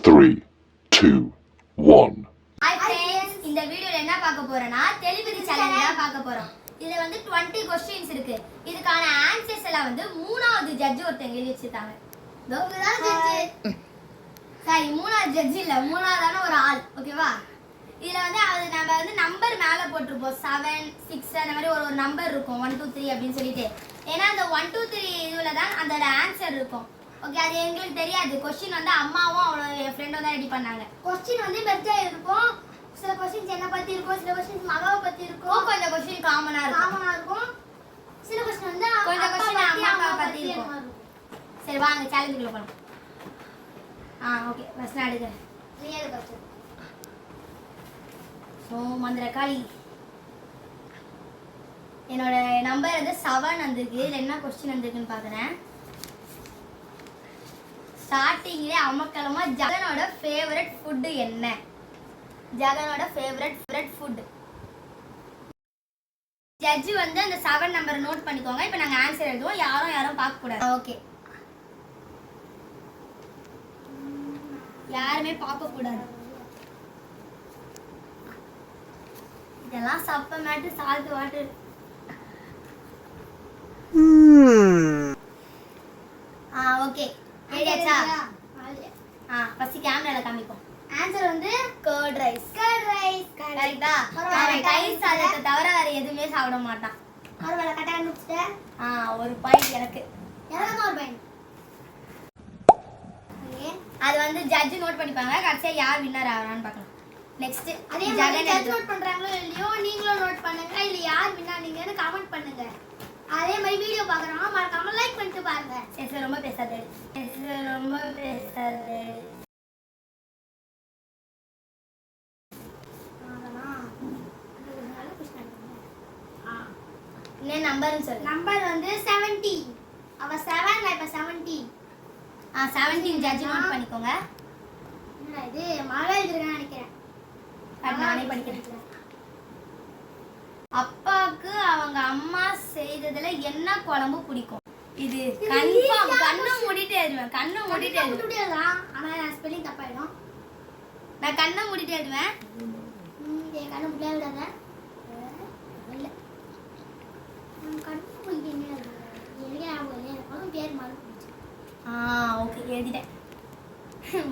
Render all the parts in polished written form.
3, 2, 1. Hi friends, இந்த வீடியோல என்ன பார்க்க போறோம்னா டெலிவரி சேலஞ்ச் தான் பார்க்க போறோம். இதுல வந்து 20 क्वेश्चंस இருக்கு. இதுக்கான ஆன்சர்ஸ் எல்லாம் வந்து மூணாவது ஜட்ஜ் ஒருத்தங்க எழுதி வச்சிருக்காங்க. அவங்க தான் ஜட்ஜ். சரி, மூணாவது ஜட்ஜ் இல்ல, மூணாவதான ஒரு ஆள். ஓகேவா? இதுல வந்து நம்ம வந்து நம்பர் மேல போட்டுருப்போம். 7, 6 அந்த மாதிரி ஒரு நம்பர் இருக்கும். 1 2 3 அப்படினு சொல்லிட்டு. ஏன்னா அந்த 1 2 3 இதுல தான் அதோட ஆன்சர் இருக்கும். ஓகே, அது எங்களுக்கு தெரியாது. क्वेश्चन வந்து அம்மாவும் அவளோட என் ஃப்ரெண்டும் தான் ரெடி பண்ணாங்க. क्वेश्चन வந்து பெருசா இருக்கும். சில क्वेश्चंस என்ன பத்தி இருக்கும், சில क्वेश्चंस மகாவை பத்தி இருக்கும், கொஞ்சம் क्वेश्चन காமனா இருக்கும். சில क्वेश्चन வந்து கொஞ்சம் क्वेश्चन அம்மா பத்தி இருக்கும். சரி வாங்க சேலஞ்சுக்குள்ள போலாம். ஓகே, ஃபர்ஸ்ட் நான் எடுக்கிறேன். நீ எது ஃபர்ஸ்ட்? சோ மந்திரகாளி, என்னோட நம்பர் வந்து 7 வந்திருக்கு. இதுல என்ன क्वेश्चन வந்திருக்குன்னு பாக்குறேன். ஸ்டார்டிங்ல அம்மக்கலமா ஜகனோட ஃபேவரட் ஃபுட் என்ன? ஜகனோட ஃபேவரட் ஃபுட். ஜட்ஜ் வந்து அந்த 7 நம்பரை நோட் பண்ணிக்கோங்க. இப்போ நாங்க ஆன்சர் எழுதுவோம். யாரும் பார்க்க கூடாது. ஓகே, யாருமே பார்க்க கூடாது. இதெல்லாம் சப்ப மேட்டு சால்ட் வாட்டர். ஓகே, ரெடியாச்சா? ஃபர்ஸ்ட் கேமரால காமிப்போம். ஆன்சர் வந்து கர்ட் ரைஸ். கரெக்ட்டா? ரைஸ் சாதத்தை தவிர வேற எதுவுமே சாப்பிட மாட்டான். ஒருவேளை கரெக்ட்டா கண்டுபிடிச்சிட்டேன். ஒரு பாயிண்ட் எனக்கு ஒரு பாயிண்ட். அது வந்து ஜட்ஜ் நோட் பண்ணிப்பாங்க. கடைசியா யார் வின்னர் ஆவறான்னு பார்க்கலாம். நெக்ஸ்ட் அதே மாதிரி ஜட்ஜ் நோட் பண்றாங்களோ இல்லையோ நீங்களும் நோட் பண்ணுங்க. இல்ல யார் வின்னர் நீங்கன்னு கமெண்ட் பண்ணுங்க. அதே மாதிரி வீடியோ பார்க்கறவங்க மறக்காம லைக் பண்ணிட்டு பாருங்க. சரி, ரொம்ப பேசாதே. என்ன நம்பர்னு சொல்லு. நம்பர் வந்து 70. அவ 7 நான் இப்ப 17. 17 ஜட்ஜ் நோட் பண்ணிக்கோங்க. என்ன இது மழை எழுதுறேன்னு நினைக்கிறேன். நானே படிக்கிறேன். அப்பாக்கு அவங்க அம்மா செய்ததுல என்ன குழம்பு பிடிக்கும்? இது கன்ஃபார்ம். கண்ணு மூடிட்டே எழுதுவேன். ஆனா ஸ்பெல்லிங் தப்பாயிடும். நான் கண்ணை மூடிட்டே எழுதுவேன். என் கண்ணு முடியா விடாத. இல்ல கண்ணு மூடிட்டே பேர் மாதிரி. ஓகே, எழுதிட்டேன்.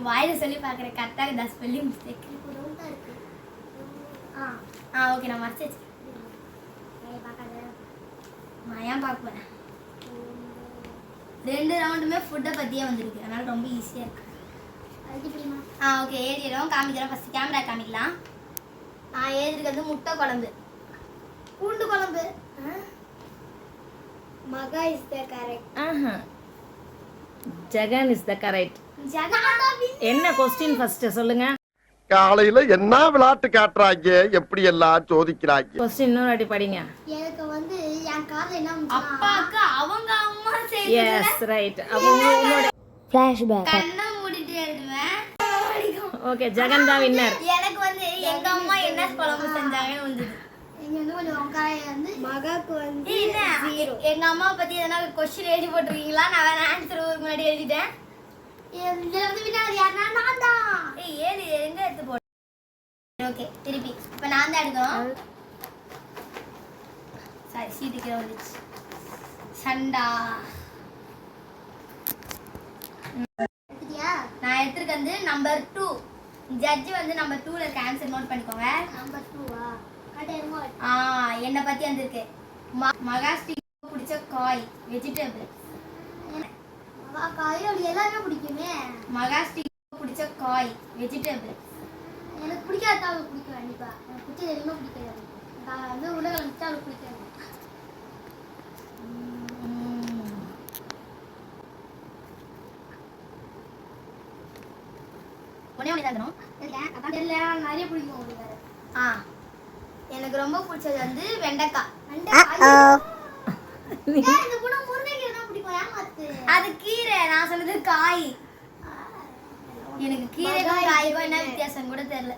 வாயில சொல்லி பார்க்குறேன். கரெக்டாக இந்த ஸ்பெல்லிங் மிஸ்டேக் இருக்கு. ஓகே, நான் மறைச்சாச்சு. ஏன் பார்ப்பேன். 2 ரவுண்டுமே ஃபுட்டை பற்றியே வந்துருக்கு. அதனால ரொம்ப ஈஸியாக இருக்கு. ஓகே, ஏறிடும் காமிக்கிறோம். ஃபர்ஸ்ட் கேமரா காமிக்கலாம். ஏறிருக்கிறது முட்டை குழம்பு, பூண்டு குழம்பு. மகா is the correct. Jagan is the correct. என்ன क्वेश्चन ஃபர்ஸ்ட் சொல்லுங்க. காலையில என்ன விளையாட்டு காட்டுறாங்க, எப்படி எல்லாம் சோதிக்கிறாங்க. क्वेश्चन இன்னொரு வாட்டி படிங்க. எனக்கு வந்து என் காதுல என்ன அப்பாக்கு அவங்க அம்மா செய்தது. S right. அவங்க உன்னோட ஃபிளாஷ்பேக். கண்ணை மூடிட்டே எழுதுவேன். ஓகே, ஜகன் தான் வின்னர். எனக்கு வந்து எங்க அம்மா என்ன குழம்பு செஞ்சாங்கன்னு வந்தது. இங்க வந்து கொஞ்சம் வெங்காய வந்து மகாக்கு வந்து 0. எங்க அம்மா பத்தி எதனா क्वेश्चन எழுதி போட்டுருக்கீங்களா? நான் ஆன்சர் முன்னாடி எழுதிட்டேன். இதுல வந்து வின்னர் யாருன்னா நான் தான். ஏது எங்க எடுத்து போடு. ஓகே, திருப்பி இப்ப நான் தான் எடுக்கணும். சரி, சீட்டுக்கு வந்துச்சு. சண்டா நான் எடுத்துருக்கு வந்து நம்பர் 2. ஜட்ஜ் வந்து நம்பர் 2ல இருக்க ஆன்சர் நோட் பண்ணிக்கோங்க. நம்பர் 2வா? என்ன பத்தி வந்திருக்கு. மகாஸ்ரீ பிடிச்ச காய் வெஜிடபிள். காய் எல்லாமே பிடிக்குமே. மகாஸ்ரீ பிடிச்ச காய் வெஜிடபிள். எனக்கு பிடிக்காத அவளுக்கு பிடிக்கும். கண்டிப்பா எனக்கு பிடிச்சது எதுவுமே பிடிக்காது. நான் வந்து உலகம் வச்சா அவளுக்கு பிடிக்காது. நிறைய பிடிக்கும் உங்களுக்கு. எனக்கு ரொம்ப பிடிச்சது வந்து வெண்டைக்காய். அது கீரை. நான் சொன்னது காய். எனக்கு கீரைக்கும் காய்க்கும் என்ன வித்தியாசம் கூட தெரியல.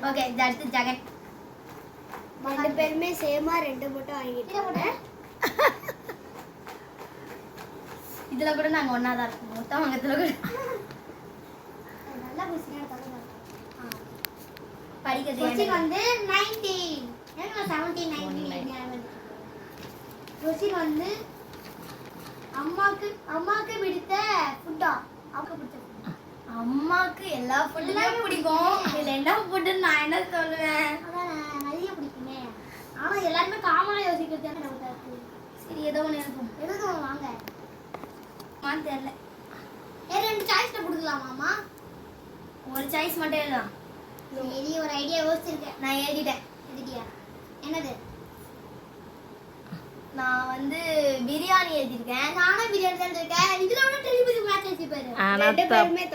ஓகே, அடுத்து ஜகன். 2 பேருமே சேமா 2 மட்டும் வாங்கிட்டாங்க. இதுல கூட நாங்க ஒண்ணா தான் இருக்கோம். மொத்தம் அங்கத்துல கூட நல்லா பேசுறேன். படிக்கிறது கொஸ்டின் வந்து 19 என்ன 17 19 கொஸ்டின் வந்து அம்மாக்கு பிடித்த ஃபுட்டா அம்மாக்கு பிடித்த food. அம்மாக்கு எல்லா ஃபுட்டுமே பிடிக்கும். இதுல என்ன ஃபுட்டுன்னு நான் என்ன சொல்லுவேன்? அதான் நிறைய பிடிக்குமே. ஆனா எல்லாருமே காமனா யோசிக்கிறது என்ன டவுட்டா இருக்கு. சரி ஏதோ ஒண்ணு இருக்கும். எதுவும் வாங்க. மான் தெரியல. ரெண்டு சாய்ஸ்ல கொடுக்கலாமாமா? ஒரு சாய்ஸ் மட்டும் எழுதலாம். சரி ஒரு ஐடியா யோசிச்சிருக்கேன். நான் எழுதிட்டேன். எழுதிட்டியா? என்னது? நான் வந்து பிரியாணி எழுதிருக்கேன். நானும் பிரியாணி தான் இருக்கேன். இதுல ஒண்ணு டெலிவிஷன் மேட்ச் வச்சு பாரு. ஆனா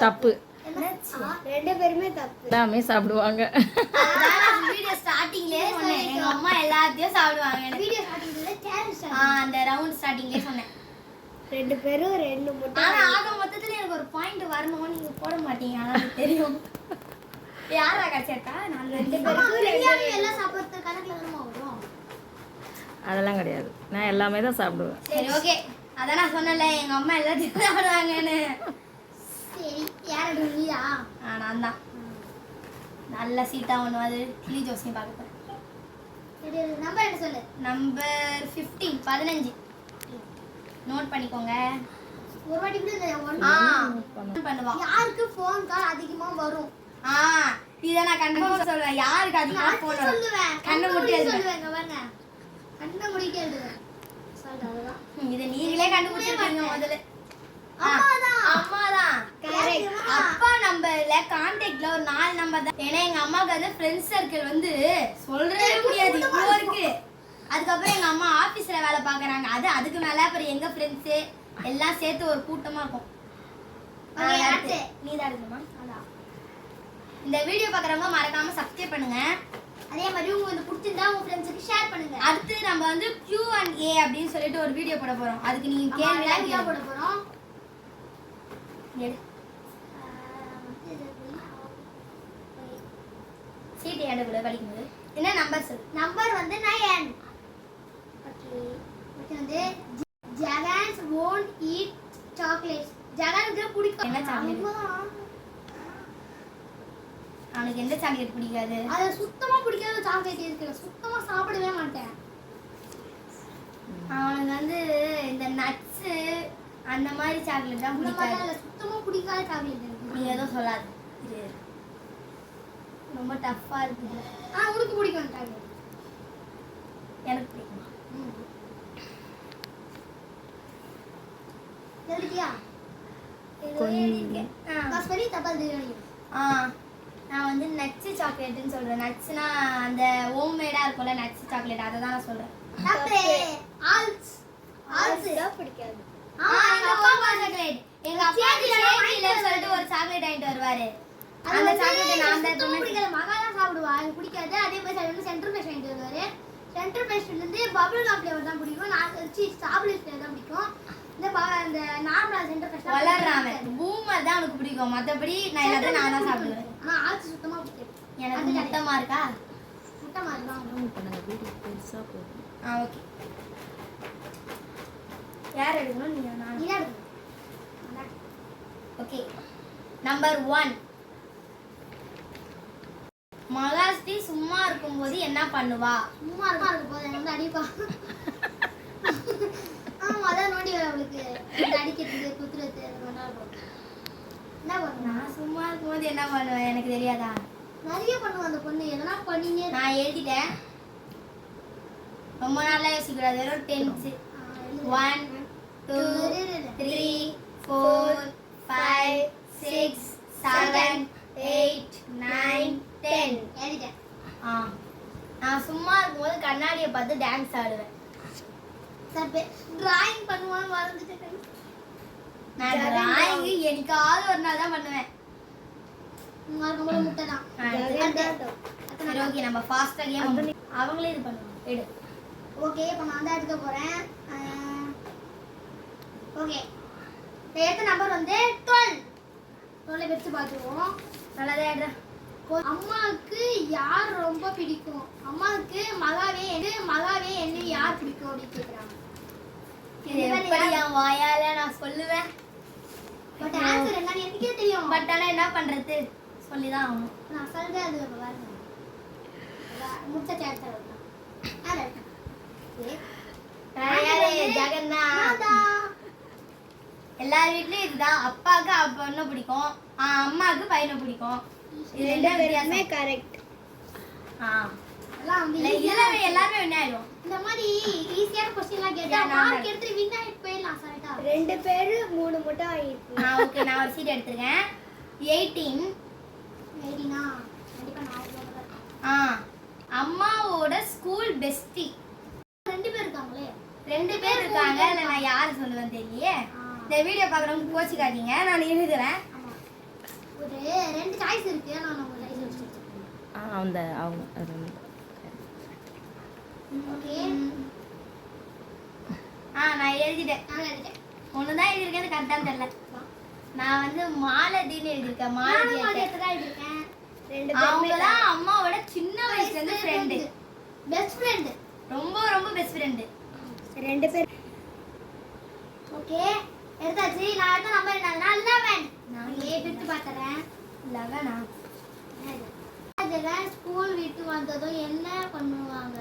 தப்பு. ரெண்டு பேருமே தப்பு. எல்லாமே சாப்பிடுவாங்க. வீடியோ ஸ்டார்டிங்லயே சொன்னேன் எங்க அம்மா எல்லாத்தையும் சாப்பிடுவாங்க. வீடியோ ஸ்டார்டிங்ல சேலஞ்ச் அந்த ரவுண்ட் ஸ்டார்டிங்லயே சொன்னேன். ரெண்டு பேரும் ரெண்டு முட்டை. ஆனா ஆக மொத்தத்துல எனக்கு ஒரு பாயிண்ட் வரணும். நீங்க போட மாட்டீங்க. ஆனா எனக்கு தெரியும். யாரா கச்சேட்டா? நான் ரெண்டு பேரும் பிரியாணி எல்லாம் சாப்பிடுறது கணக்குல தானமா வரும். அதெல்லாம் கிடையாது. நான் எல்லாமே தான் சாப்பிடுவேன். சரி ஓகே. அதான் நான் சொன்னல எங்க அம்மா எல்லாத்தையும் சாப்பிடுவாங்கன்னு. சரி யாரது நீயா? நான் தான். நல்ல சீட்டா ஒன்று அது கிளி ஜோசியம் பார்க்க போறேன். சரி நம்பர் என்ன சொல்லு. நம்பர் 15 நோட் பண்ணிக்கோங்க. ஒரு வாட்டி கூட இந்த பண்ணுவா. யாருக்கு ஃபோன் கால் அதிகமா வரும்? இத நான் கண்டிப்பா சொல்றேன். யாருக்கு அதிகமா போன் வரும்? சொல்லுவேன். கண்ணை மூடி சொல்லுவேன். இங்க பாருங்க. கண்ணை மூடிக்க எழுதுவேன். சொல்றதுதான். இத நீங்களே கண்டுபிடிச்சிருக்கீங்க முதல்ல. அம்மாதான். Correct. அப்பா நம்பர்ல கான்டாக்ட்ல ஒரு 4 நம்பர் தான். ஏன்னா எங்க அம்மாக்கு வந்து ஃப்ரெண்ட்ஸ் சர்க்கிள் வந்து சொல்லவே முடியாது. இவ்வளோ இருக்கு. அதுக்கப்புறம் எங்க அம்மா ஆபீஸ்ல வேலை பாக்குறாங்க. அதுக்கு மேல அப்புறம் எங்க ஃப்ரெண்ட்ஸ் எல்லாம் சேர்த்து ஒரு கூட்டமா இருக்கும். நீதான் இருக்கணுமா? இந்த வீடியோ பாக்குறவங்க மறக்காம சப்ஸ்கிரைப் பண்ணுங்க. அதே மாதிரி உங்களுக்கு பிடிச்சிருந்தா உங்க ஃப்ரெண்ட்ஸ்க்கு ஷேர் பண்ணுங்க. அடுத்து நம்ம வந்து Q&A அப்படின்னு சொல்லிட்டு ஒரு வீடியோ போட போறோம். அதுக்கு நீங்க கேள்விலாம் போட போறோம். சீட்டு எடுக்கல படிக்கும்போது என்ன நம்பர் சொல்லு. நம்பர் வந்து 9. ஓகே வந்து ஜெகன்ஸ் won't eat chocolates. ஜெகனுக்கு பிடிக்கும் என்ன சாக்லேட்? அவனுக்கு எந்த சாக்லேட் பிடிக்காது? அது சுத்தமா பிடிக்காத சாக்லேட் இருக்கு. சுத்தமா சாப்பிடவே மாட்டேன். அவனுக்கு வந்து இந்த நட்ஸ் அந்த மாதிரி சாக்லேட் தான் பிடிக்காது. சுத்தமா பிடிக்காத சாக்லேட் இருக்கு. நீ ஏதோ சொல்லாது. இது ரொம்ப டஃப்பா இருக்கு. உனக்கு பிடிக்கும் சாக்லேட்? எனக்கு பிடிக்குமா? எழுதிட்டியா? நான் சொல்லி தபால் தெரியும். நான் வந்து நட்ஸ் சாக்லேட்னு சொல்றேன். நட்ஸ்னா அந்த ஹோம்மேடா இருக்கும்ல நட்ஸ் சாக்லேட் அதை தான் நான் சொல்றேன். தப்பு. ஆல்ஸ் தான் பிடிக்காது. எங்க அப்பா சாக்லேட். எங்க அப்பா சேஞ்சில சொல்லிட்டு ஒரு சாக்லேட் வாங்கிட்டு வருவாரு. அந்த சாக்லேட் நான் தான் பிடிக்காத. மகா தான் சாப்பிடுவா. எனக்கு பிடிக்காது. அதே மாதிரி சென்டர் ஃப்ரெஷ் வாங்கிட்டு வருவாரு. சென்டர் ஃப்ரெஷ்ல இருந்து பபிள் கம் ஃப்ளேவர் தான் பிடிக்கும். நான் ஸ்ட்ராபெரி ஃப்ளேவர் தான் பிடிக்கும். இந்த நார்மல் சென்டர் ஃப்ரெஷ் வளர்றாம பூமர் தான் எனக்கு பிடிக்கும். மத்தபடி நான் எல்லாத்தையும் நான் தான் சாப்பிடுவேன். ஆனா ஆல்ஸ் சுத்தமா பிடிக்காது. எனக்கு முட்டமா இருக்கா? முட்டை மாதிரி தான். பண்ணுங்க வீடியோ பெருசா போகும். ஓகே. யார் எடுக்கணும்? நீங்க நான். நீ எடுக்கணும். ஓகே. நம்பர் 1. மகாஸ்ரீ சும்மா இருக்கும்போது என்ன பண்ணுவா? சும்மா இருக்கும் போது என்ன வந்து அடிப்பா. அதான் நோண்டி வர அவளுக்கு அடிக்கிறது குத்துறது என்ன பண்ணுவா? நான் சும்மா இருக்கும்போது என்ன பண்ணுவேன் எனக்கு தெரியாதா? நிறைய பண்ணுவா அந்த பொண்ணு. எதனா பண்ணினே. நான் எழுதிட்டேன். ரொம்ப நாளா யோசிக்க கூடாது. வெறும் 10. 1 2 3 4 5 6 7 8 9 10 எழுதிட்டேன். நான் சும்மா இருக்கும்போது கண்ணாடியை பார்த்து டான்ஸ் ஆடுவேன். தப்பு. டிராயிங் பண்ணுவான்னு மறந்துட்டேன். நான் டிராயிங் என்னைக்காவது ஒரு நாள் தான் பண்ணுவேன். மறக்கும்போது முட்டை தான். சரி ஓகே நம்ம ஃபாஸ்டா கேம் அவங்களே இது பண்ணுவாங்க. எடு. ஓகே இப்போ நான் தான் எடுக்க போறேன். ஓகே எடுத்த நம்பர் வந்து 12. 12 வெச்சு பார்த்துருவோம். நல்லதே எடுறா. அம்மாவுக்கு யார் ரொம்ப பிடிக்கும்? அம்மாவுக்கு மகாவே என்ன யார் பிடிக்கும் அப்படின்னு கேட்குறாங்க. இது எப்படி என் வாயால நான் சொல்லுவேன். பட் ஆன்சர் என்னன்னு எனக்கே தெரியும். பட் ஆனா என்ன பண்றது, சொல்லிதான் ஆகணும். நான் சொல்றேன் அது பாருங்க. முச்ச சாப்டர் வரலாம். அட. ஜெகன்னா நாதா. எல்லார் வீட்லயும் இதுதான். அப்பாவுக்கு பொண்ணு பிடிக்கும், அம்மாவுக்கு பையனை பிடிக்கும். இது ரெண்டும் வித்தியாசமே கரெக்ட். எல்லாம் இல்ல, இதுல எல்லாருமே வின் ஆயிடும். இந்த மாதிரி ஈஸியான क्वेश्चनலாம் கேட்டா நான் மார்க் எடுத்து வின் ஆயிட்டு போயிடலாம் சரிட்டா. ரெண்டு பேர் 3 மட்டும் ஆயிருக்கு. ஓகே, நான் ஒரு சீட் எடுத்துருக்கேன். 18. 18 கண்டிப்பா நான் சொல்றேன். அம்மாவோட ஸ்கூல் பெஸ்டி. 2 பேர் இருக்காங்களே. 2 பேர் இருக்காங்க. இல்ல நான் யாரு சொல்லுவேன் தெரியலையே. இந்த வீடியோ பாக்குறவங்க கோச்சிக்காதீங்க, நான் எழுதுறேன். ஆமா. ஒரு 2 சாய்ஸ் இருக்கு. நான் உங்களுக்கு லைட் வச்சிருக்கேன். அவங்க ஓகே. நான் எழுதிட்டேன். நான் எழுதிட்டேன். ஒண்ணுதான் எழுதிருக்கேன், கரெக்டான்னு தெரியல. நான் வந்து மாலதின்னு எழுதிருக்கேன். மாலதி நான் எத்தனை எழுதிருக்கேன்? 2 அவங்கதான் அம்மாவோட சின்ன வயசுல இருந்து ஃப்ரெண்டு, பெஸ்ட் ஃப்ரெண்ட். ரொம்ப ரொம்ப பெஸ்ட் ஃப்ரெண்டு. 2 பேர். ஓகே எடுத்தாச்சு. நான் எடுத்த நம்பர் என்ன? 11. நான் பிரித்து பார்க்கறேன். 11. அதெல்லாம் ஸ்கூல் விட்டு வந்ததும் என்ன பண்ணுவாங்க?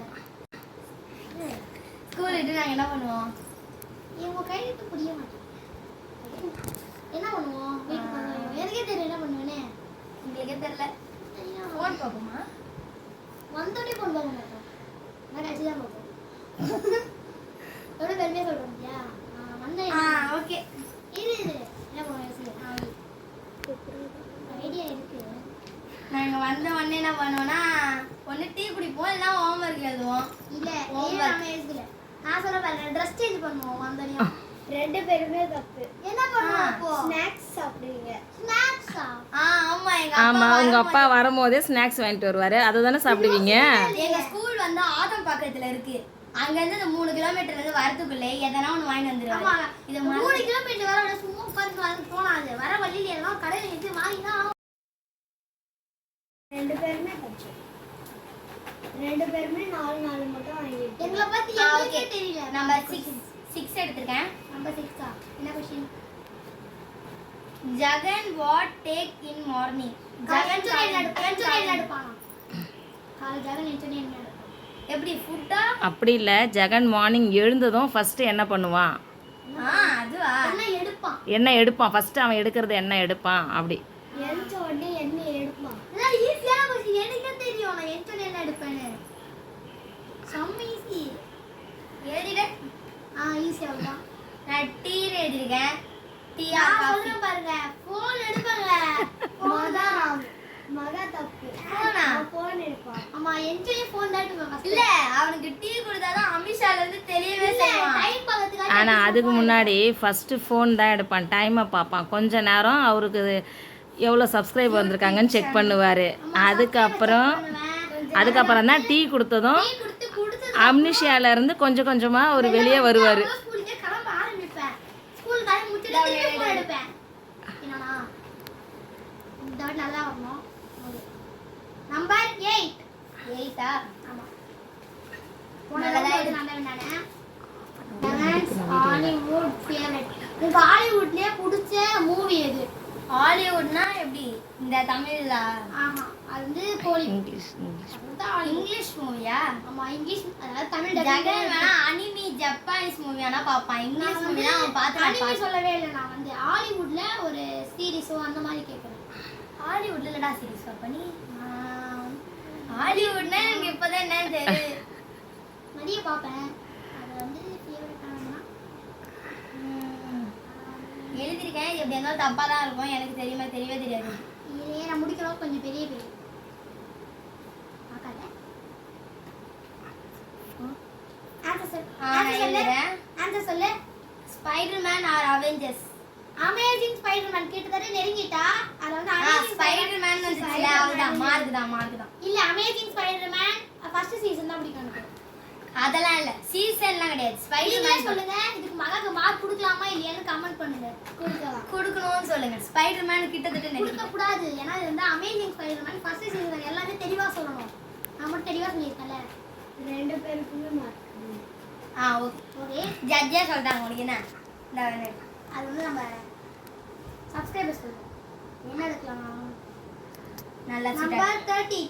ஸ்கூல் விட்டு நாங்க என்ன பண்ணுவோம்? இவங்க கையிட்டு புரிய மாட்டேங்குது. என்ன பண்ணுவோம்? வீட்டுக்கு வந்தோம். எனக்கே தெரியல என்ன பண்ணுவேனே. உங்களுக்கே தெரியல. ஃபோன் பார்ப்போமா? வந்தோடனே ஃபோன் பார்க்க மாட்டோம். நான் கட்சி தான் பார்ப்போம். எவ்வளோ பெருமையாக சொல்கிறோம்யா. வந்தேன். ஓகே. இது என்ன பண்ணுவோம்? ஐடியா இருக்கு. நாங்க வந்த உடனே என்ன பண்ணுவோம்னா, ஒண்ணு டீ குடிப்போம், இல்லைன்னா ஹோம்ஒர்க் எழுதுவோம். இல்ல நாம எழுதல. நான் சொல்ல பாருங்க, ட்ரெஸ் சேஞ்ச் பண்ணுவோம் வந்தோடனே. 2 பேருமே தப்பு. என்ன பண்ணுவோம் அப்போ? ஸ்நாக்ஸ் சாப்பிடுவீங்க. ஸ்நாக்ஸா? ஆமா, எங்க ஆமா, உங்க அப்பா வரும்போதே ஸ்நாக்ஸ் வாங்கிட்டு வருவாரு, அதை தானே சாப்பிடுவீங்க. எங்க ஸ்கூல் வந்து ஆதம் பக்கத்துல இருக்கு. அங்க இருந்து இந்த 3 கிலோமீட்டர்ல இருந்து வரதுக்குள்ளே எதனா ஒண்ணு வாங்கி வந்துருவாங்க. இது 3 கிலோமீட்டர் வர விட சும்மா உட்கார்ந்து வந்து போனாது. வர வழியில எல்லாம் கடையில நிறுத்தி வாங்கினா 2 பேருமே தப்பு. 2 பேருமே 4 மட்டும் வாங்கிட்டோம். எங்களை பத்தி எனக்கே தெரியல. நம்பர் 6 எடுத்துர்க்கேன். நம்பர் 6 என்ன question? Jagan what take in morning. Jagan என்ன எடுப்பானா? காலை ஜகன் என்ன எடுப்பான்? எப்படி ஃபுட்டா? அப்படி இல்லை, ஜெகன் மார்னிங் எழுந்ததும் ஃபர்ஸ்ட் என்ன பண்ணுவான்? அதுவா? என்ன எடுப்பான்? என்ன எடுப்பான் ஃபர்ஸ்ட்? அவன் எடுக்கிறது என்ன எடுப்பான் அப்படி? எந்த உடனே என்ன எடுப்பான்? அதான் ஈஸியான क्वेश्चन. எனக்கே தெரியும் நான் எந்த உடனே என்ன எடுப்பேன்னு. Some easy. எழுதிட்டேன். ஈஸியா தான். நான் டீ எழுதிருக்கேன். டீயா நான் காஃபி? சொல்றேன் பாருங்க. ஃபோன் எடுப்பாங்க. மகா தப்பு. போனா? ஃபோன் எடுப்பான். ஆமா, என்கிட்டயே ஃபோன் தான் எடுப்பான். இல்ல, அவனுக்கு டீ கொடுத்தாதான் அமிஷால இருந்து தெரியவே செய்வான். டைம் பார்க்கிறதுக்கு ஆனால் அதுக்கு முன்னாடி ஃபஸ்ட்டு ஃபோன் தான் எடுப்பான், டைமை பார்ப்பான், கொஞ்ச நேரம் அவருக்கு எவ்வளோ சப்ஸ்கிரைப் வந்திருக்காங்கன்னு செக் பண்ணுவார். அதுக்கப்புறம் தான் டீ கொடுத்ததும் அம்னிஷியாவிலேருந்து கொஞ்சம் கொஞ்சமாக அவர் வெளியே வருவார். ஸ்கூலுக்கே கிளம்ப ஆரம்பிப்பேன். ஸ்கூல் டைம் முடிச்சிட்டு திருப்பி ஃபோன் எடுப்பேன். என்னன்னா இந்த வாட்டி நல்லா வரணும். நம்பர் 8. 8ஆ? ஆமா. Hollywood favourite. உங்க ஹாலிவுட்லயே பிடிச்ச மூவி எது? ஹாலிவுட்னா எப்படி? இந்த தமிழ்ல? ஆமா, அது வந்து கோலி. இங்கிலீஷ் இங்கிலீஷ் மூவியா? ஆமா, இங்கிலீஷ். அதாவது தமிழ் ஜகன் வேணா அனிமி ஜப்பானீஸ் மூவி வேணா பாப்பான். இங்கிலீஷ் மூவி தான் அவன் பார்த்து அனிமி சொல்லவே இல்லை. நான் வந்து ஹாலிவுட்ல ஒரு சீரிஸோ அந்த மாதிரி கேட்குறேன். ஹாலிவுட்ல இல்லடா சீரிஸ் பாப்பா நீ. ஹாலிவுட்னா எனக்கு இப்பதான் என்னன்னு தெரியுது. நிறைய பார்ப்பேன். அது வந்து ஃபேவரட்டானா எழுதிருக்கேன். எப்படி இருந்தாலும் தப்பா தான் இருக்கும். எனக்கு தெரியுமா? தெரியவே தெரியாது. இதையே நான் முடிக்கிறோம் கொஞ்சம் பெரிய பெரிய பார்க்காத. ஆன்சர் சொல்லு. Spiderman or Avengers? Amazing Spiderman கிட்டத்தட்ட நெருங்கிட்டா. அது வந்து அமேசிங் ஸ்பைடர்மேன் வந்துச்சுல, அவதான் மார்க் தான். இல்ல, அமேசிங் ஸ்பைடர்மேன் ஃபர்ஸ்ட் சீசன் தான் பிடிக்கும் எனக்கு. அதெல்லாம் இல்ல, சீசன்லாம் கிடையாது. ஸ்பைடர்மேன் சொல்லுங்க. இதுக்கு மகாக்கு மார்க் கொடுக்கலாமா இல்லையான்னு கமெண்ட் பண்ணுங்க. கொடுக்கணும்னு சொல்லுங்க. ஸ்பைடர்மேன் கிட்டத்தட்ட கொடுக்க கூடாது. ஏன்னா இது வந்து அமேசிங் ஸ்பைடர்மேன் ஃபர்ஸ்ட் சீசன் எல்லாமே தெளிவா சொல்லணும். நான் மட்டும் தெளிவா சொல்லியிருக்கேன்ல. 2 பேருக்குமே மார்க். ஓகே ஓகே ஜட்ஜே சொல்லிட்டாங்க உனக்கு என்ன இந்த அது வந்து நம்ம சப்ஸ்கிரைபர்ஸ் சொல்லுவோம் என்ன எடுக்கலாம் நல்லா நம்பர் 30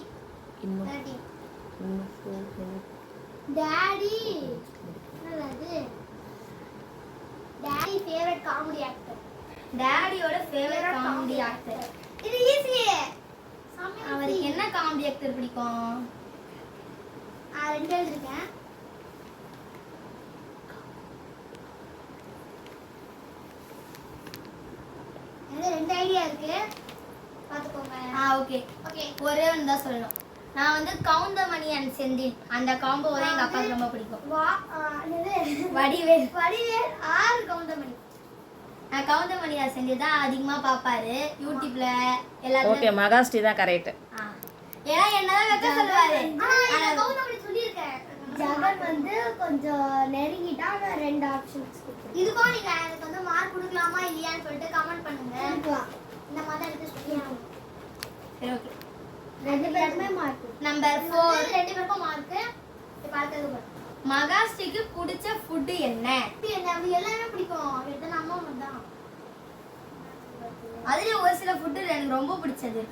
இன்னும் 30 இன்னும் 4 டாடி என்னது டாடி ஃபேவரட் காமெடி ஆக்டர் டாடியோட ஃபேவரட் காமெடி ஆக்டர். இது ஈஸி அவருக்கு என்ன காமெடி ஆக்டர் பிடிக்கும்? ரெண்டு எழுதிருக்கேன் எனக்கு ரெண்டு ஐடியா இருக்கு பாத்துக்கோங்க ஓகே ஓகே ஒரே ஒன்று தான் சொல்லணும். நான் வந்து கவுந்தமணி அண்ட் செந்தில் அந்த காம்போ தான் எங்கள் அப்பாவுக்கு ரொம்ப பிடிக்கும். வடிவேல் வடிவேல் ஆறு கவுண்டமணி நான் கவுந்தமணி அண்ட் செந்தில் தான் அதிகமாக பார்ப்பாரு யூடியூப்ல ஓகே எல்லாத்தையும். மகாஸ்ரீ தான் கரெக்ட். ஏன்னா என்னதான் வைக்க சொல்லுவாரு. கவுண்டமணி சொல்லியிருக்கேன் ஜகன் வந்து கொஞ்சம் நெருங்கிட்டா நான் 2 ஆப்ஷன்ஸ் கொடுத்துருக்கேன். இதுக்கும் நீங்க எனக்கு வந்து மார்க் கொடுக்கலாமா இல்லையான்னு சொல்லிட்டு கமெண்ட் பண்ணுங்க இந்த மாதிரி தான் எடுத்து சொல்லியாங்க சரி ஓகே. 2 பேருக்குமே மார்க். நம்பர் 4 ரெண்டு பேருக்கும் மார்க் இப்போ அடுத்தது மகாஸ்ரீக்கு பிடிச்ச ஃபுட்டு என்ன? என்ன அவங்களுக்கு எல்லாமே பிடிக்கும் அவருக்கு தான் அம்மா மட்டும் தான் அதுல ஒரு சில ஃபுட்டு எனக்கு ரொம்ப பிடிச்சது.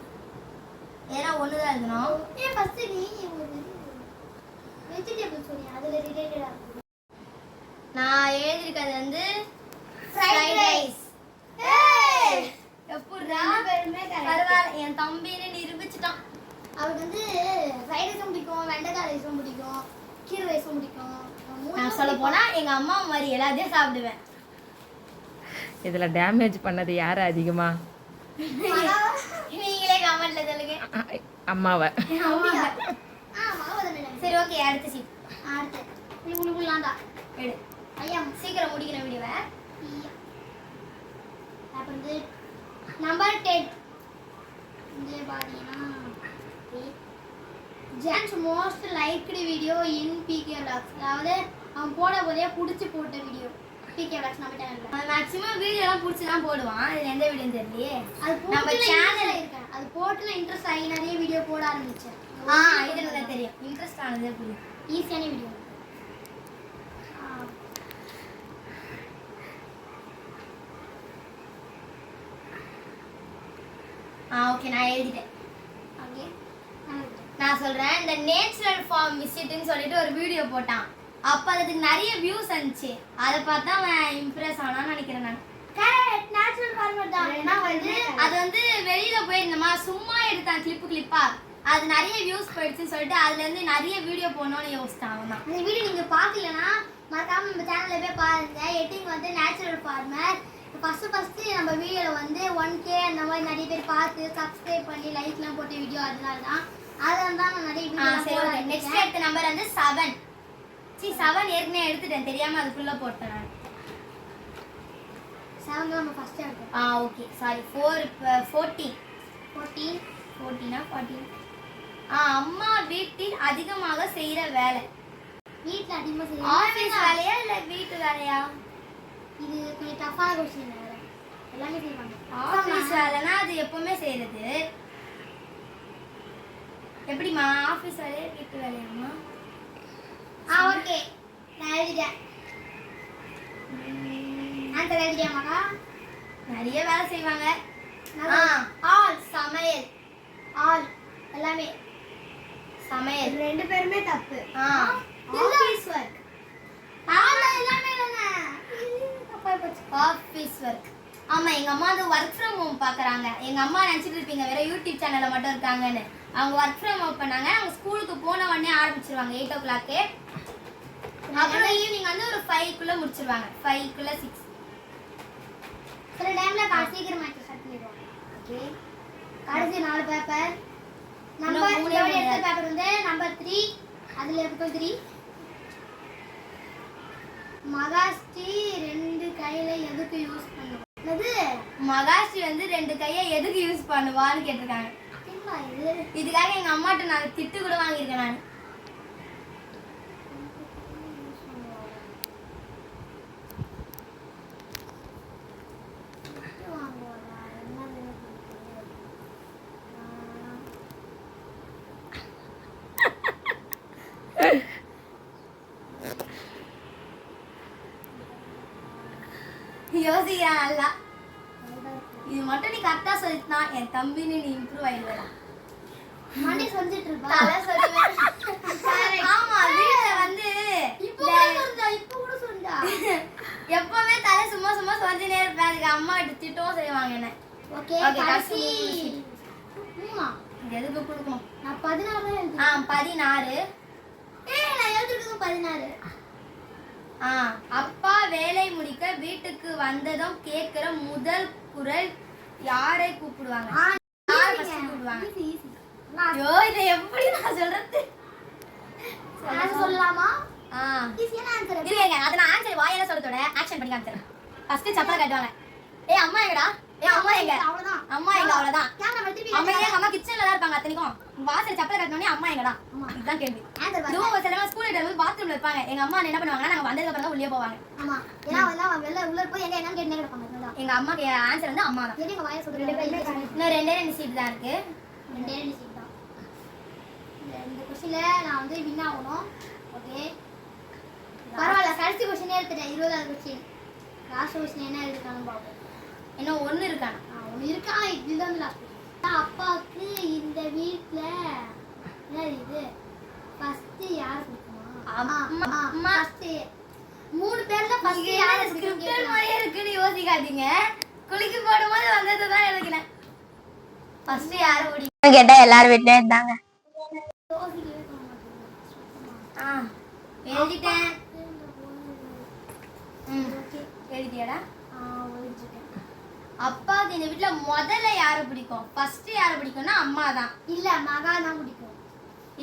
ஏன்னா ஒண்ணுதான் இருக்கணும். ஏன் ஃபர்ஸ்ட் நீ வெஜிடபிள் சொன்னீங்க அதுல ரிலேட்டடா நான் எழுதிருக்கிறது வந்து ஃப்ரைட் ரைஸ் எப்படிடா? பேருமே correct. பரவாயில்ல என் தம்பின்னு நிரூபிச்சுட்டான். அவருக்கு வந்து ஃப்ரைட் ரைஸும் பிடிக்கும் வெண்டைக்காய் ரைஸும் பிடிக்கும் கீரை ரைஸும் பிடிக்கும் நான் சொல்ல போனா எங்க அம்மா மாதிரி எல்லாத்தையும் சாப்பிடுவேன். இதுல டேமேஜ் பண்ணது யாரு அதிகமா? நீங்களே கமெண்ட்ல சொல்லுங்க. அம்மாவை. சரி ஓகே அடுத்த சீட் அடுத்து உங்களுக்குலாம் தான் எடு. ஐயா சீக்கிரம் முடிக்கிற வீடியோவை. அப்புறம் வந்து நம்பர் 10 இந்த பாத்தீங்கன்னா John's most liked video in PK vlogs அதாவது அவன் போட போதே புடிச்சு போட்ட வீடியோ பிகே vlogs நம்ம சேனல்ல மேக்ஸிமம் வீடியோ எல்லாம் புடிச்சு தான் போடுவான். இதுல எந்த வீடியோ தெரியலையே. அது நம்ம போட்டு சேனல் சேனல் இருக்கேன் அது போட்டுல இன்ட்ரெஸ்ட் ஆகி நிறைய வீடியோ போட ஆரம்பிச்சேன் இது எனக்கு தெரியும். இன்ட்ரெஸ்ட் ஆனதே புரியும். ஈஸியான வீடியோ ஓகே நான் எழுதிட்டேன். ஓகே நான் சொல்றேன். இந்த நேச்சுரல் ஃபார்ம் விசிட்னு சொல்லிட்டு ஒரு வீடியோ போட்டான். அப்ப அதுக்கு நிறைய வியூஸ் வந்துச்சு. அதை பார்த்தா அவன் இம்ப்ரெஸ் ஆனான்னு நினைக்கிறேன் நான். கரெக்ட் நேச்சுரல் ஃபார்மட் தான் ஏன்னா வந்து அது வந்து வெளியில போயிருந்தோமா சும்மா எடுத்தான் கிளிப்பா அது நிறைய வியூஸ் போயிடுச்சுன்னு சொல்லிட்டு அதுல இருந்து நிறைய வீடியோ போடணும்னு யோசிச்சான் அவன் தான். இந்த வீடியோ நீங்க பார்க்கலனா மறக்காம நம்ம சேனல்ல போய் பாருங்க. எட்டிங் வந்து நேச்சுரல் ஃபார்மர் ஃபர்ஸ்ட் நம்ம வீடியோல வந்து 1K அந்த மாதிரி நிறைய பேர் பார்த்து சப்ஸ்கிரைப் பண்ணி லைக்லாம் போட்ட வீடியோ அதனால தான் நான் நிறைய சரி ஓகே. வீடியோ நெக்ஸ்ட் எடுத்த நம்பர் வந்து 7. 7 ஏற்கனவே எடுத்துட்டேன் தெரியாம அதுக்குள்ள போட்டேன் நான். 7 தான் நம்ம ஃபர்ஸ்ட் எடுத்தோம் ஓகே சாரி 14 அம்மா வீட்டில் அதிகமாக செய்யற வேலை. வீட்ல அதிகமா ஆபீஸ் வேலையா இல்ல வீட்டு வேலையா? இது கொஞ்சம் டஃப்பான क्वेश्चन எல்லாமே செய்வாங்க ஆபீஸ் வேலைனா அது எப்பவுமே செய்யறது. எப்படிமா ஆபீஸ் வேலையா வீட்டு வேலையாமா? ஓகே நான் எழுதிட்டேன் ஆன்சர் எழுதியாமாக்கா நிறைய வேலை செய்வாங்க. ஆல் சமையல் ஆல் எல்லாமே சமையல் 2 பேருமே தப்பு. ஆபீஸ் ஒர்க் ஆல் எல்லாமே தானே தப்பா போச்சு ஆபீஸ் ஒர்க். ஆமா எங்க அம்மா வந்து ஒர்க் ஃப்ரம் ஹோம் பாக்குறாங்க. எங்க அம்மா நினைச்சிட்டு இருப்பீங்க வேற யூடியூப் சேனல்ல மட்டும் இருக்காங்கன்னு. அவங்க ஒர்க் ஃப்ரம் ஹோம் பண்ணாங்க. அவங்க ஸ்கூலுக்கு போன உடனே ஆரம்பிச்சிருவாங்க 8 o'clock. அப்புறம் ஈவினிங் வந்து ஒரு 5 முடிச்சிருவாங்க. 5 6 சில டைம்ல சீக்கிரமா ஸ்டார்ட் பண்ணிடுவாங்க ஓகே கடைசி 4 பேப்பர் நம்பர் மூணே இதோட மூணு எடுத்த பேப்பர் வந்து நம்பர் 3 அதுல இருக்கு 3 மகாஸ்ரீ 2 கையில எதுக்கு யூஸ் பண்ணுவோம் அது மகாஸ்ரீ வந்து 2 கையை எதுக்கு யூஸ் பண்ணுவான்னு கேட்டிருக்காங்க. என்ன இது இதுக்காக எங்க அம்மாட்ட நான் திட்டு கூட வாங்கியிருக்கேன் நான். யோசிக்கிறான் நல்லா. இது மட்டும் நீ கரெக்டா சொல்லினா என் தம்பின்னு நீ இம்ப்ரூவ் ஆயிடுவா. மண்டி சொல்லிட்டு இருப்பா. தலை சொல்லுவேன். ஆமா வீட்டுல வந்து இப்போ கூட சொல்றா. எப்பவுமே தலை சும்மா சும்மா சொல்லினே இருப்பேன். அதுக்கு அம்மா கிட்ட திட்டவும் செய்வாங்க என்ன. ஓகே கடைசி எதுக்கு கொடுக்கணும்? நான் 16 எழுதி. 16. நான் எழுதிருக்கது 16. அப்பா வேலை முடிக்க வீட்டுக்கு வந்ததும் கேக்குற முதல் குரல் யாரை கூப்பிடுவாங்க? யார் first கூப்பிடுவாங்க? ஐயோ இதை எப்படி நான் சொல்றது? நான் சொல்லலாமா? ஈஸியான ஆன்சர். இருங்க அத நான் ஆன்சர் வாயால சொல்றதோட ஆக்ஷன் பண்ணி காமிச்சறேன். ஃபர்ஸ்ட் சப்பல கட்டுவாங்க. ஏய் அம்மா எங்கடா? ஏய் அம்மா எங்க? அவ்வளவுதான். அம்மா எங்க அவ்வளவுதான். கேமரா திருப்பி அம்மா கிச்சன்ல தான் இருப்பாங்க அத்தனைக்கும். வாசல் சப்பல கட்டனோனே அம்மா எங்கடா? இதுதான் கேள்வி. ஆன்சர் இதுவும் ஒரு சிலர் ஸ்கூல் டைம்ல பாத்ரூம்ல இருப்பாங்க. எங்க அம்மா என்ன பண்ணுவாங்கன்னா நாங்க வந்ததுக்கு அப்புறம் தான் உள்ளே போவாங்க. ஆமா ஏன்னா வந்து வெளில உள்ள போய் எங்க என்னன்னு கேட்டுனே கிடப்பாங்க. எங்க அம்மாக்கு ஆன்சர் வந்து அம்மா தான். எங்க வாயை சொல்றீங்க? இன்னும் ரெண்டு சீட் தான் இருக்கு. ரெண்டே சீட் தான். இந்த क्वेश्चनல நான் வந்து வின் ஆகணும். ஓகே பரவாயில்ல கடைசி क्वेश्चन எடுத்துட்டேன். 20வது क्वेश्चन. லாஸ்ட் क्वेश्चन என்ன எழுதிருக்கானு பாப்போம். இன்னும் ஒன்னு இருக்கானா? ஒன்னு இருக்கா. இதுதான் லாஸ்ட். அப்பாக்கு இந்த வீட்ல என்ன இது ஃபர்ஸ்ட் யார் பிடிக்குமா? அம்மா. ஃபர்ஸ்ட் 3 பேர்ல ஃபர்ஸ்ட் யார் யார் ஸ்கிரிப்ட் பிடிக்கும்? மாதிரியே இருக்குன்னு யோசிக்காதீங்க. குளிக்கு போடும்போது வந்தது தான் எழுதினேன். ஃபர்ஸ்ட் யாரை பிடிக்கும் கேட்டா எல்லாரும் வீட்லயே இருந்தாங்க. யோசிக்கவே தோண மாட்டேங்குது. எழுதிட்டேன். ஓகே எழுதியடா? எழுதிட்டேன். அப்பாவுக்கு இந்த வீட்ல முதல்ல யாரை பிடிக்கும்? ஃபர்ஸ்ட் யாரை பிடிக்கும்னா அம்மா தான். இல்ல மகா தான் பிடிக்கும்.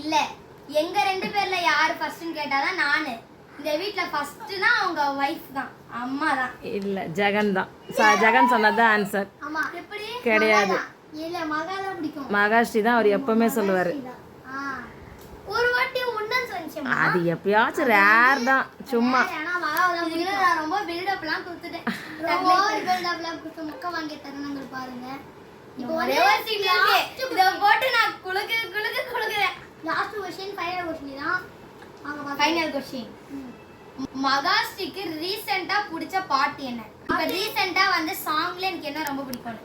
இல்ல எங்க 2 பேர்ல யாரு ஃபர்ஸ்ட்னு கேட்டாதான் நானு. இந்த வீட்ல ஃபர்ஸ்ட்னா அவங்க வைஃப் தான், அம்மா தான். இல்ல ஜெகன் தான். ஜெகன் சொன்னதுதான் ஆன்சர். ஆமா எப்படி? கிடையாது. இல்ல மகா தான் பிடிக்கும். மகாஸ்ரீ தான் அவர் எப்பவுமே சொல்லுவாரு. ஒரு வாட்டி உண்டன்னு சொன்னேன். அது எப்பயாச்சும் ரேர் தான் சும்மா. ஆனா மகா தான் இதுல நான் ரொம்ப பில்டப்லாம் கொடுத்துட்டேன். ரொம்ப பில்டப்லாம் கொடுத்து முக்க வாங்கிய தருணங்கள் பாருங்க. இப்போ ஒரே ஒரு சீன் இருக்கு. இத போட்டு நான் குளுக்குறேன். லாஸ்ட் क्वेश्चन ஃபைனல் क्वेश्चन தான். வாங்க பாப்போம். Final question. மகாஸ்ரீக்கு ரீசன்ட்டா பிடிச்ச பாட்டு என்ன? இப்ப ரீசன்ட்டா வந்து சாங்ல எனக்கு என்ன ரொம்ப பிடிக்கும்?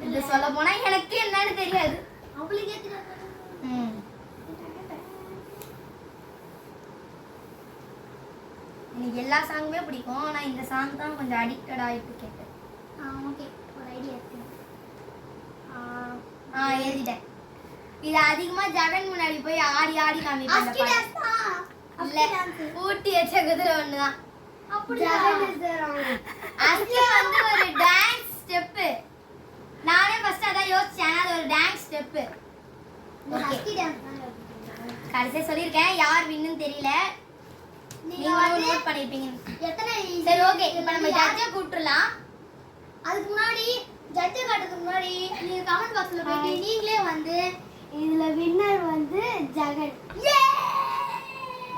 இது சொல்ல போனா எனக்கு என்னன்னு தெரியாது. அவளுக்கே தெரியாது. எனக்கு எல்லா சாங்குமே பிடிக்கும். ஆனா இந்த சாங் தான் கொஞ்சம் அடிக்டட் ஆயிட்டு கேட்டேன். ஓகே ஒரு ஐடியா இருக்கு. எழுதிட்டேன். இது அதிகமா ஜெகன் முன்னாடி போய் ஆடி ஆடி காமிப்பாங்க. அஸ்கி டான்ஸ் தான். இல்ல ஊட்டி வச்ச குதிரை ஒண்ணுதான். அப்படியே அஸ்கி வந்து ஒரு டான்ஸ் ஸ்டெப். நானே ஃபர்ஸ்ட் அதான் யோசிச்சேன். அது ஒரு டான்ஸ் ஸ்டெப். அஸ்கி டான்ஸ் தான். கடைசியா சொல்லிருக்கேன். யார் வின்னு தெரியல. நீங்க நோட் பண்ணிருப்பீங்க. எத்தனை சரி ஓகே. இப்போ நம்ம ஜட்ஜை கூப்பிட்டுறலாம். அதுக்கு முன்னாடி ஜட்ஜை காட்டுறதுக்கு முன்னாடி நீங்க கமெண்ட் பாக்ஸ்ல போயிட்டு நீங்களே வந்து இதுல வின்னர் வந்து ஜெகன்.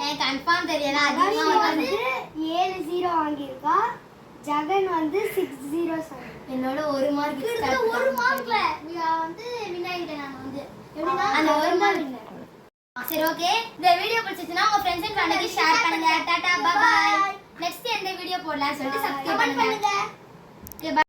எனக்கு கன்ஃபார்ம் தெரியல. அதிகமா அதிகமா வந்து 7-0 வாங்கியிருக்கா. ஜெகன் வந்து 6-0 என்னோட ஒரு மார்க் ஒரு மார்க்ல நீங்க வந்து வின் ஆயிட்டேன். நான் வந்து எப்படின்னா அந்த ஒரு மார்க் வின்னர். சரி ஓகே. இந்த வீடியோ பிடிச்சிச்சுனா உங்க फ्रेंड्स அண்ட் ஃபேமிலிக்கு ஷேர் பண்ணுங்க. Tata bye bye. நெக்ஸ்ட் எந்த வீடியோ போடலாம்னு சொல்லிட்டு சப்ஸ்கிரைப் பண்ணுங்க.